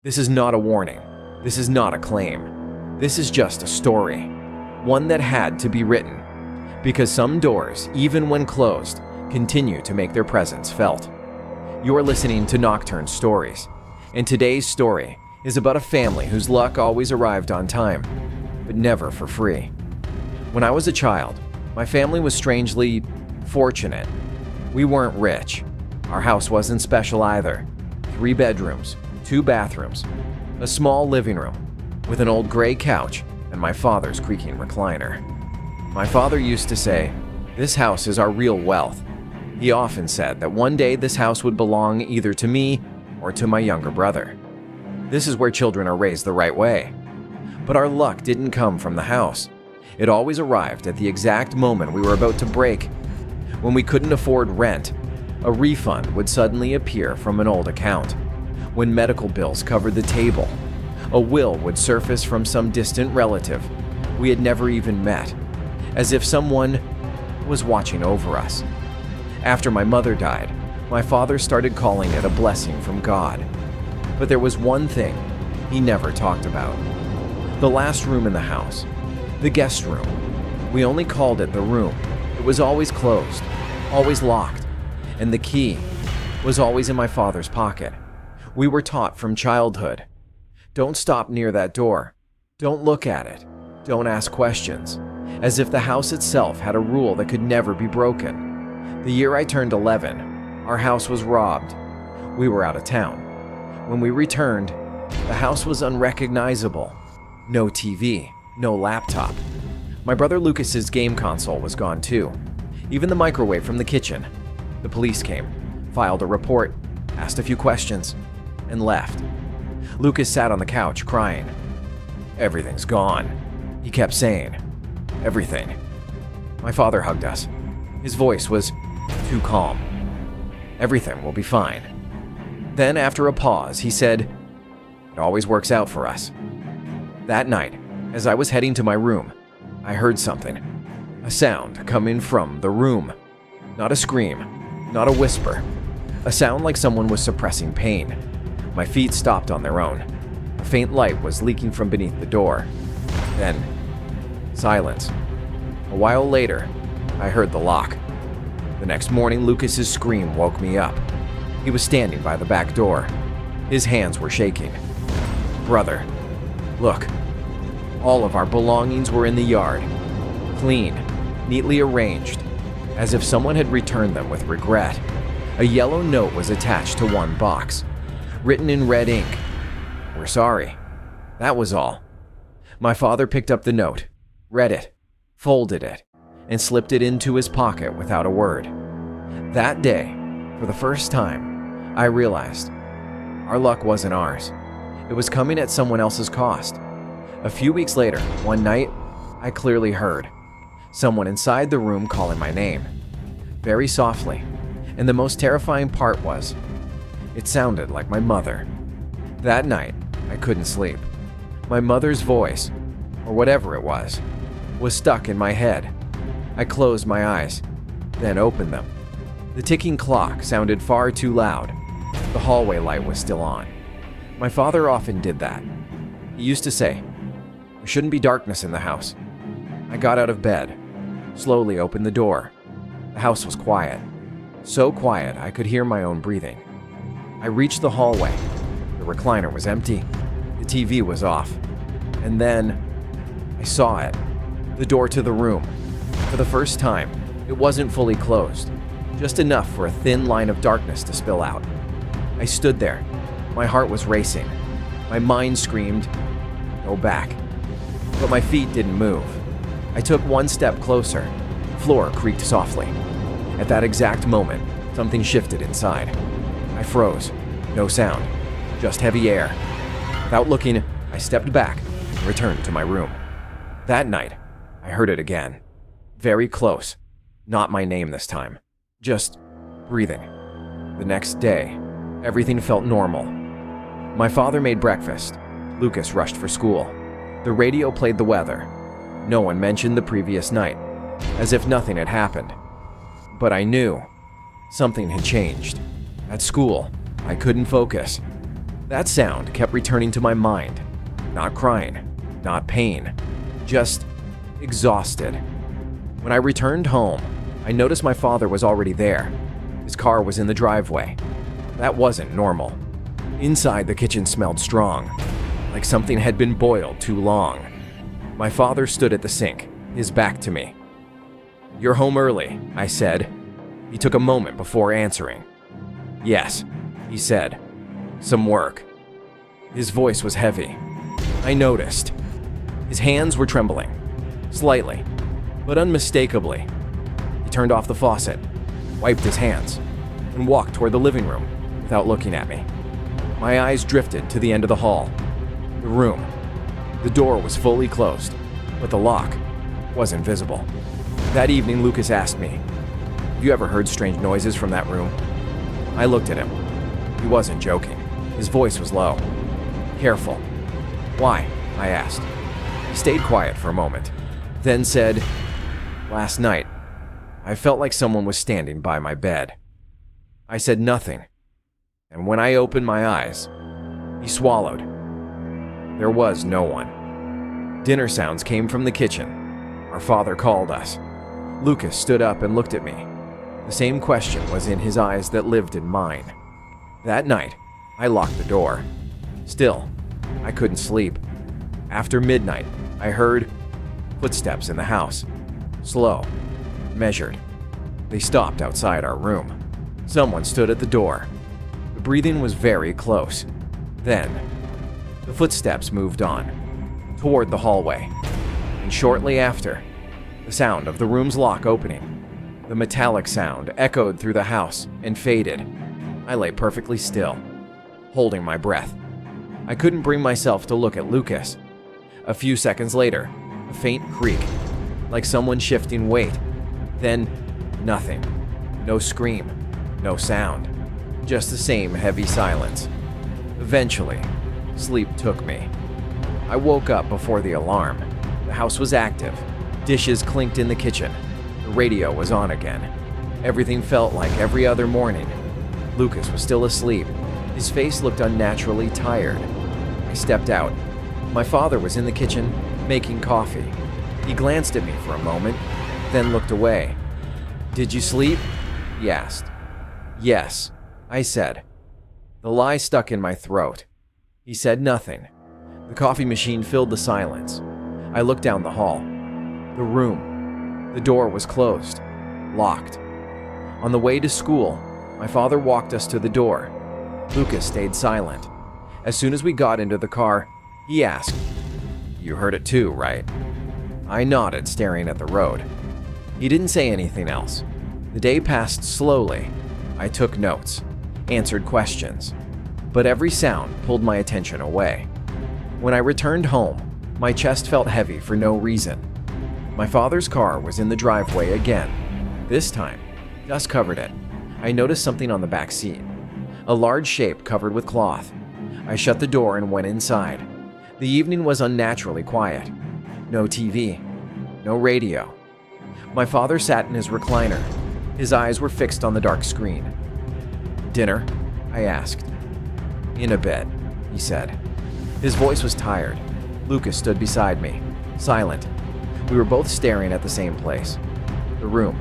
This is not a warning. This is not a claim. This is just a story. One that had to be written. Because some doors, even when closed, continue to make their presence felt. You are listening to Nocturne Stories, and today's story is about a family whose luck always arrived on time, but never for free. When I was a child, my family was strangely fortunate. We weren't rich. Our house wasn't special either. 3 bedrooms, 2 bathrooms, a small living room with an old gray couch and my father's creaking recliner. My father used to say, "This house is our real wealth." He often said that one day this house would belong either to me or to my younger brother. This is where children are raised the right way. But our luck didn't come from the house. It always arrived at the exact moment we were about to break. When we couldn't afford rent, a refund would suddenly appear from an old account. When medical bills covered the table, a will would surface from some distant relative we had never even met, as if someone was watching over us. After my mother died, my father started calling it a blessing from God. But there was one thing he never talked about. The last room in the house, the guest room. We only called it the room. It was always closed, always locked, and the key was always in my father's pocket. We were taught from childhood, don't stop near that door, don't look at it, don't ask questions, as if the house itself had a rule that could never be broken. The year I turned 11, our house was robbed. We were out of town. When we returned, the house was unrecognizable. No TV, no laptop. My brother Lucas's game console was gone too. Even the microwave from the kitchen. The police came, filed a report, asked a few questions, and left. Lucas sat on the couch crying. "Everything's gone," he kept saying. "Everything." My father hugged us. His voice was too calm. "Everything will be fine." Then, after a pause, he said, "It always works out for us." That night, as I was heading to my room, I heard something. A sound coming from the room. Not a scream, not a whisper. A sound like someone was suppressing pain. My feet stopped on their own. A faint light was leaking from beneath the door. Then, silence. A while later, I heard the lock. The next morning, Lucas's scream woke me up. He was standing by the back door. His hands were shaking. "Brother, look." All of our belongings were in the yard, clean, neatly arranged, as if someone had returned them with regret. A yellow note was attached to one box, written in red ink. "We're sorry." That was all. My father picked up the note, read it, folded it, and slipped it into his pocket without a word. That day, for the first time, I realized our luck wasn't ours. It was coming at someone else's cost. A few weeks later, one night, I clearly heard someone inside the room calling my name, very softly, and the most terrifying part was, it sounded like my mother. That night, I couldn't sleep. My mother's voice, or whatever it was stuck in my head. I closed my eyes, then opened them. The ticking clock sounded far too loud. The hallway light was still on. My father often did that. He used to say, "There shouldn't be darkness in the house." I got out of bed, slowly opened the door. The house was quiet. So quiet I could hear my own breathing. I reached the hallway. The recliner was empty. The TV was off. And then I saw it. The door to the room. For the first time, it wasn't fully closed, just enough for a thin line of darkness to spill out. I stood there. My heart was racing. My mind screamed, "Go back." But my feet didn't move. I took one step closer. The floor creaked softly. At that exact moment, something shifted inside. I froze. No sound, just heavy air. Without looking, I stepped back and returned to my room. That night, I heard it again. Very close. Not my name this time. Just breathing. The next day, everything felt normal. My father made breakfast. Lucas rushed for school. The radio played the weather. No one mentioned the previous night, as if nothing had happened. But I knew something had changed. At school, I couldn't focus. That sound kept returning to my mind. Not crying, not pain, just exhausted. When I returned home, I noticed my father was already there. His car was in the driveway. That wasn't normal. Inside, the kitchen smelled strong, like something had been boiled too long. My father stood at the sink, his back to me. "You're home early," I said. He took a moment before answering. "Yes," he said. "Some work." His voice was heavy. I noticed. His hands were trembling, slightly, but unmistakably. He turned off the faucet, wiped his hands, and walked toward the living room without looking at me. My eyes drifted to the end of the hall. The room. The door was fully closed, but the lock wasn't visible. That evening, Lucas asked me, "Have you ever heard strange noises from that room?" I looked at him. He wasn't joking. His voice was low. "Careful." "Why?" I asked. He stayed quiet for a moment, then said, "Last night, I felt like someone was standing by my bed." I said nothing, and when I opened my eyes, he swallowed. There was no one. Dinner sounds came from the kitchen. Our father called us. Lucas stood up and looked at me. The same question was in his eyes that lived in mine. That night, I locked the door. Still, I couldn't sleep. After midnight, I heard footsteps in the house. Slow, measured. They stopped outside our room. Someone stood at the door. The breathing was very close. Then, the footsteps moved on, toward the hallway. And shortly after, the sound of the room's lock opening. The metallic sound echoed through the house and faded. I lay perfectly still, holding my breath. I couldn't bring myself to look at Lucas. A few seconds later, a faint creak, like someone shifting weight. Then, nothing. No scream, no sound. Just the same heavy silence. Eventually, sleep took me. I woke up before the alarm. The house was active. Dishes clinked in the kitchen. The radio was on again. Everything felt like every other morning. Lucas was still asleep. His face looked unnaturally tired. I stepped out. My father was in the kitchen, making coffee. He glanced at me for a moment, then looked away. "Did you sleep?" he asked. "Yes," I said. The lie stuck in my throat. He said nothing. The coffee machine filled the silence. I looked down the hall. The room. The door was closed, locked. On the way to school, my father walked us to the door. Lucas stayed silent. As soon as we got into the car, he asked, "You heard it too, right?" I nodded, staring at the road. He didn't say anything else. The day passed slowly. I took notes, answered questions, but every sound pulled my attention away. When I returned home, my chest felt heavy for no reason. My father's car was in the driveway again. This time, dust covered it. I noticed something on the back seat, a large shape covered with cloth. I shut the door and went inside. The evening was unnaturally quiet. No TV, no radio. My father sat in his recliner. His eyes were fixed on the dark screen. "Dinner?" I asked. "In a bit," he said. His voice was tired. Lucas stood beside me, silent. We were both staring at the same place. The room.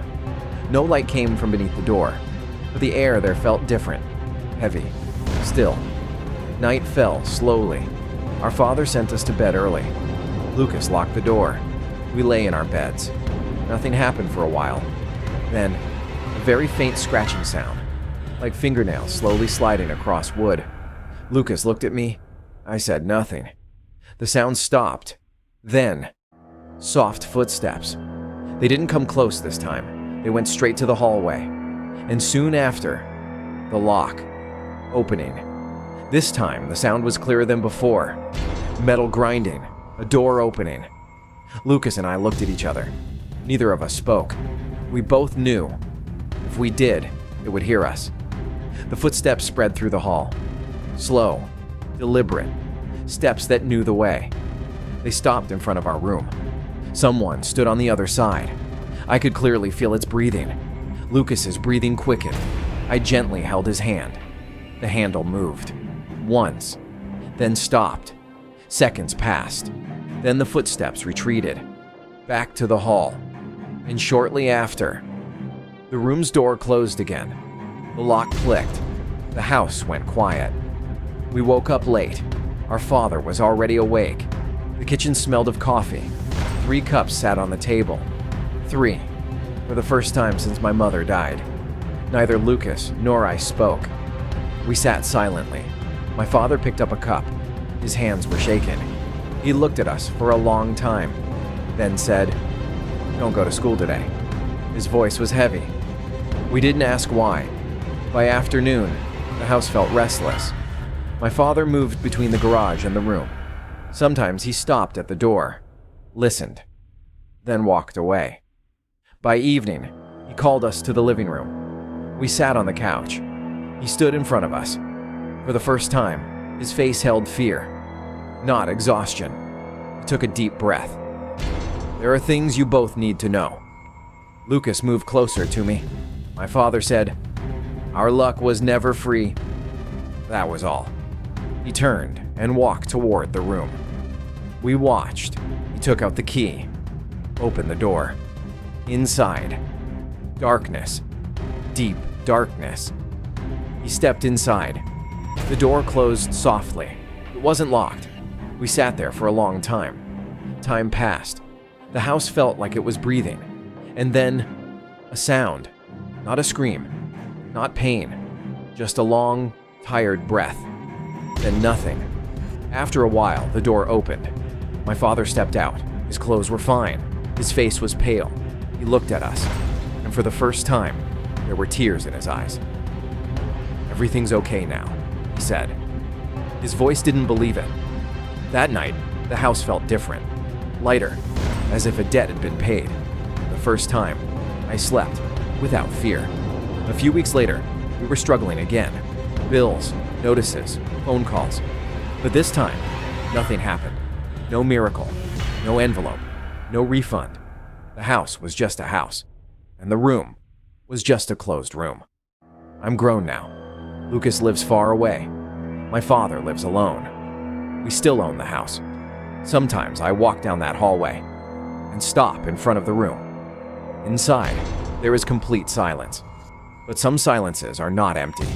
No light came from beneath the door, but the air there felt different, heavy, still. Night fell slowly. Our father sent us to bed early. Lucas locked the door. We lay in our beds. Nothing happened for a while. Then, a very faint scratching sound, like fingernails slowly sliding across wood. Lucas looked at me. I said nothing. The sound stopped. Then, soft footsteps. They didn't come close this time. They went straight to the hallway. And soon after, the lock opening. This time, the sound was clearer than before. Metal grinding, a door opening. Lucas and I looked at each other. Neither of us spoke. We both knew. If we did, it would hear us. The footsteps spread through the hall. Slow, deliberate, steps that knew the way. They stopped in front of our room. Someone stood on the other side. I could clearly feel its breathing. Lucas's breathing quickened. I gently held his hand. The handle moved. once, then stopped. Seconds passed. Then the footsteps retreated, back to the hall. And shortly after, the room's door closed again. The lock clicked. The house went quiet. We woke up late. Our father was already awake. The kitchen smelled of coffee. 3 cups sat on the table. 3. For the first time since my mother died. Neither Lucas nor I spoke. We sat silently. My father picked up a cup. His hands were shaken. He looked at us for a long time, then said, "Don't go to school today." His voice was heavy. We didn't ask why. By afternoon, the house felt restless. My father moved between the garage and the room. Sometimes he stopped at the door, listened, then walked away. By evening, he called us to the living room. We sat on the couch. He stood in front of us. For the first time, his face held fear, not exhaustion. He took a deep breath. "There are things you both need to know." Lucas moved closer to me. My father said, "Our luck was never free." That was all. He turned and walked toward the room. We watched. He took out the key, opened the door. Inside, darkness, deep darkness. He stepped inside. The door closed softly. It wasn't locked. We sat there for a long time. Time passed. The house felt like it was breathing. And then, a sound. Not a scream. Not pain. Just a long, tired breath. Then nothing. After a while, the door opened. My father stepped out. His clothes were fine. His face was pale. He looked at us. And for the first time, there were tears in his eyes. "Everything's okay now," he said. His voice didn't believe it. That night, the house felt different. Lighter, as if a debt had been paid. The first time, I slept without fear. A few weeks later, we were struggling again. Bills, notices, phone calls. But this time, nothing happened. No miracle, no envelope, no refund. The house was just a house, and the room was just a closed room. I'm grown now. Lucas lives far away. My father lives alone. We still own the house. Sometimes I walk down that hallway and stop in front of the room. Inside, there is complete silence. But some silences are not empty.